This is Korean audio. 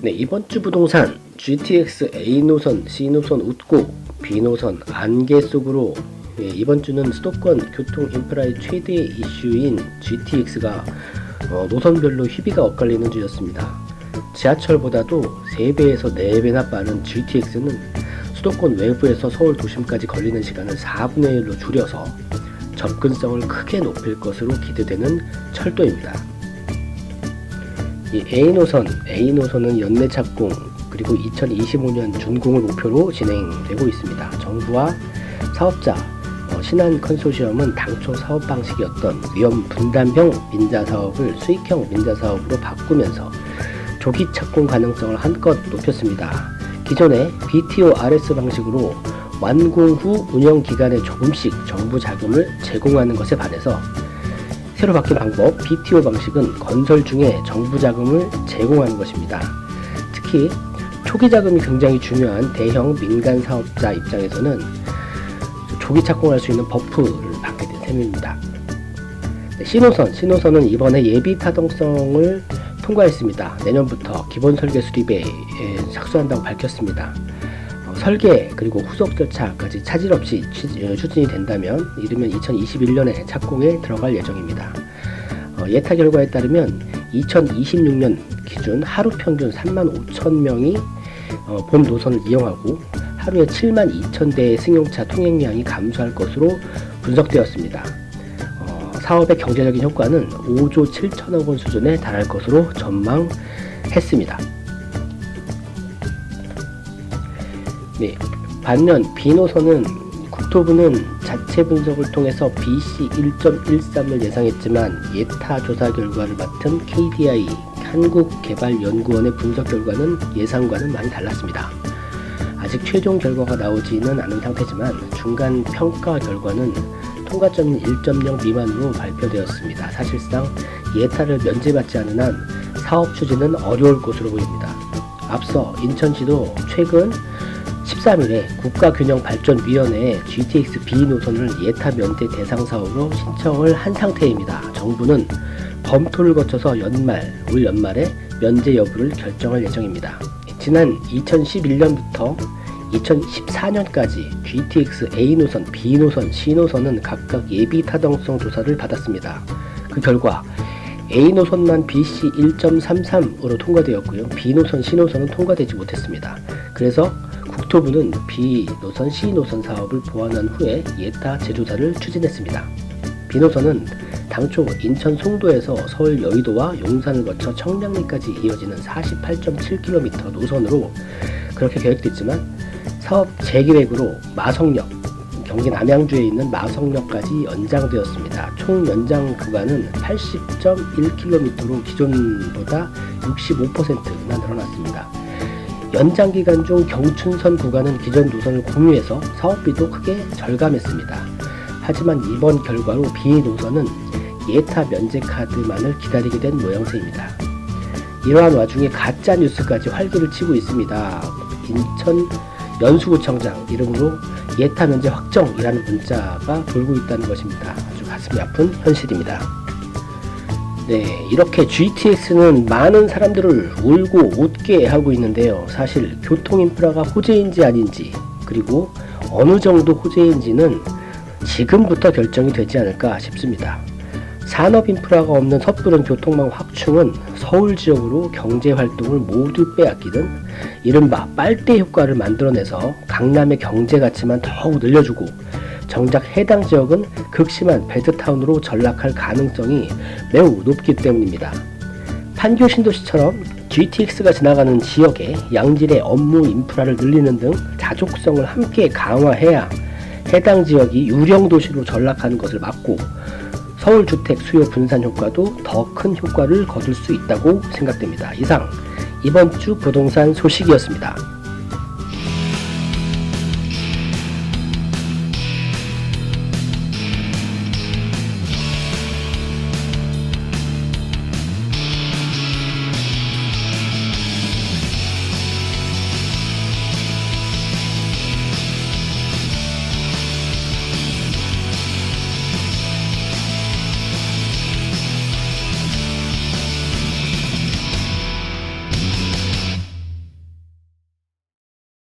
네, 이번 주 부동산 GTX A노선, C노선 웃고 B노선 안개 속으로. 이번 주는 수도권 교통 인프라의 최대 이슈인 GTX가 노선별로 희비가 엇갈리는 주였습니다. 지하철보다도 3배에서 4배나 빠른 GTX는 수도권 외부에서 서울 도심까지 걸리는 시간을 4분의 1로 줄여서 접근성을 크게 높일 것으로 기대되는 철도입니다. 이 A노선은 연내 착공 그리고 2025년 준공을 목표로 진행되고 있습니다. 정부와 사업자 신한 컨소시엄은 당초 사업 방식이었던 위험 분담형 민자사업을 수익형 민자사업으로 바꾸면서 조기 착공 가능성을 한껏 높였습니다. 기존의 BTO-RS 방식으로 완공 후 운영 기간에 조금씩 정부 자금을 제공하는 것에 반해서 새로 바뀐 방법 BTO 방식은 건설 중에 정부 자금을 제공하는 것입니다. 특히 초기 자금이 굉장히 중요한 대형 민간 사업자 입장에서는 조기 착공할 수 있는 버프를 받게 된 셈입니다. C노선은 이번에 예비 타당성을 통과했습니다. 내년부터 기본 설계 수립에 착수한다고 밝혔습니다. 설계 그리고 후속 절차까지 차질 없이 추진이 된다면 이르면 2021년에 착공에 들어갈 예정입니다. 예타 결과에 따르면 2026년 기준 하루 평균 35,000명이 본 노선을 이용하고 하루에 72,000대의 승용차 통행량이 감소할 것으로 분석되었습니다. 사업의 경제적인 효과는 5조 7천억 원 수준에 달할 것으로 전망했습니다. 네, 반면 B노선은 국토부는 자체 분석을 통해서 BC 1.13을 예상했지만 예타 조사 결과를 맡은 KDI 한국개발연구원의 분석 결과는 예상과는 많이 달랐습니다. 아직 최종 결과가 나오지는 않은 상태지만 중간 평가 결과는 통과점인 1.0 미만으로 발표되었습니다. 사실상 예타를 면제받지 않은 한 사업 추진은 어려울 것으로 보입니다. 앞서 인천시도 최근 13일에 국가균형발전위원회에 GTX B노선을 예타 면제 대상 사업으로 신청을 한 상태입니다. 정부는 검토를 거쳐서 올 연말에 면제 여부를 결정할 예정입니다. 지난 2011년부터 2014년까지 GTX A노선, B노선, C노선은 각각 예비 타당성 조사를 받았습니다. 그 결과 A노선만 BC 1.33으로 통과되었고요. B노선, C노선은 통과되지 못했습니다. 그래서 국토부는 B노선, C노선 사업을 보완한 후에 예타 재조사를 추진했습니다. B노선은 당초 인천 송도에서 서울 여의도와 용산을 거쳐 청량리까지 이어지는 48.7km 노선으로 그렇게 계획됐지만 사업 재계획으로 마성역, 경기 남양주에 있는 마성역까지 연장되었습니다. 총 연장 구간은 80.1km로 기존보다 65%나 늘어났습니다. 연장 기간 중 경춘선 구간은 기존 노선을 공유해서 사업비도 크게 절감했습니다. 하지만 이번 결과로 B노선은 예타 면제 카드만을 기다리게 된 모양새입니다. 이러한 와중에 가짜 뉴스까지 활기를 치고 있습니다. 인천 연수구청장 이름으로 예타 면제 확정이라는 문자가 돌고 있다는 것입니다. 아주 가슴이 아픈 현실입니다. 네, 이렇게 GTX는 많은 사람들을 울고 웃게 하고 있는데요. 사실 교통 인프라가 호재인지 아닌지 그리고 어느 정도 호재인지는 지금부터 결정이 되지 않을까 싶습니다. 산업 인프라가 없는 섣부른 교통망 확충은 서울 지역으로 경제 활동을 모두 빼앗기는 이른바 빨대 효과를 만들어내서 강남의 경제 가치만 더욱 늘려주고 정작 해당 지역은 극심한 배드타운으로 전락할 가능성이 매우 높기 때문입니다. 판교 신도시처럼 GTX가 지나가는 지역에 양질의 업무 인프라를 늘리는 등 다족성을 함께 강화해야 해당 지역이 유령 도시로 전락하는 것을 막고 서울 주택 수요 분산 효과도 더 큰 효과를 거둘 수 있다고 생각됩니다. 이상 이번 주 부동산 소식이었습니다.